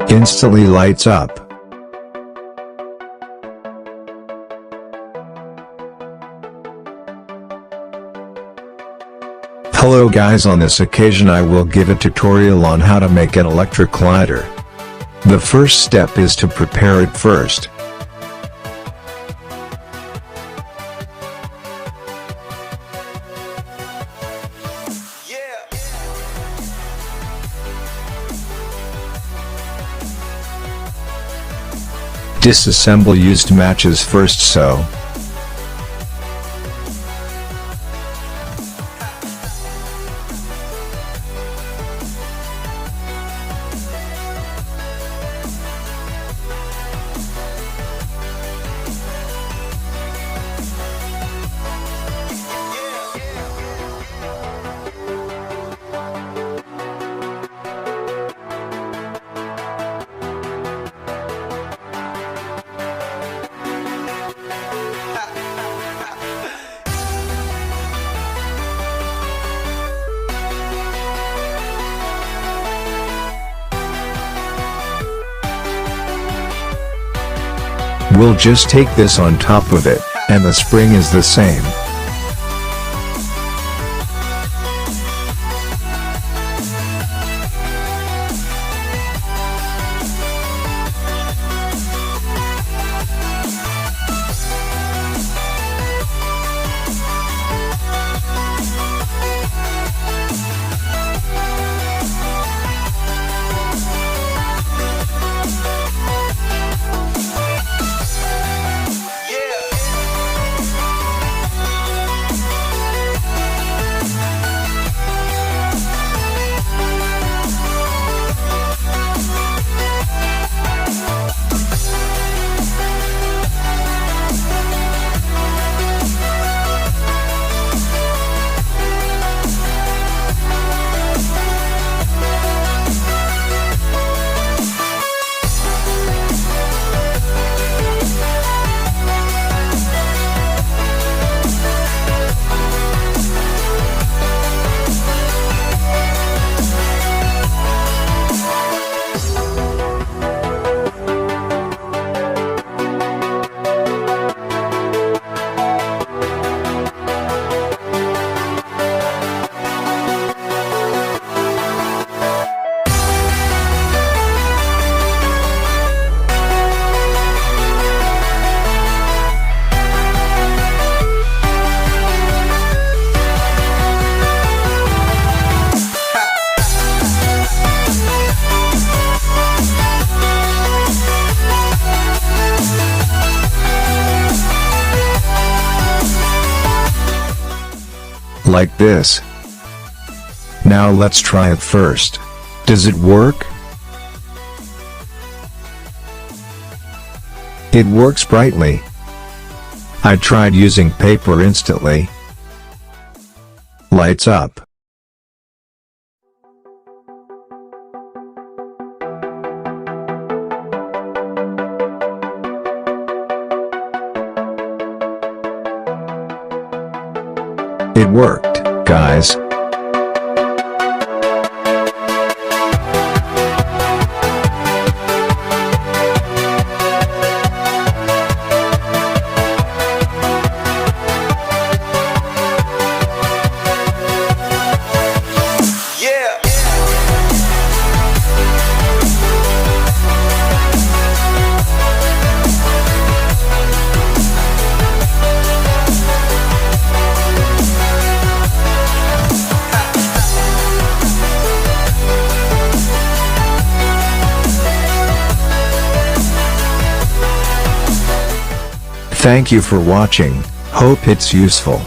Instantly lights up. Hello guys, on this occasion I will give a tutorial on how to make an electric lighter. The first step is to prepare it first. Disassemble used matches first so we'll just take this on top of it, and the spring is the same. Like this. Now let's try it first. Does it work? It works brightly. I tried using paper instantly. Lights up. It worked, guys. Thank you for watching, hope it's useful.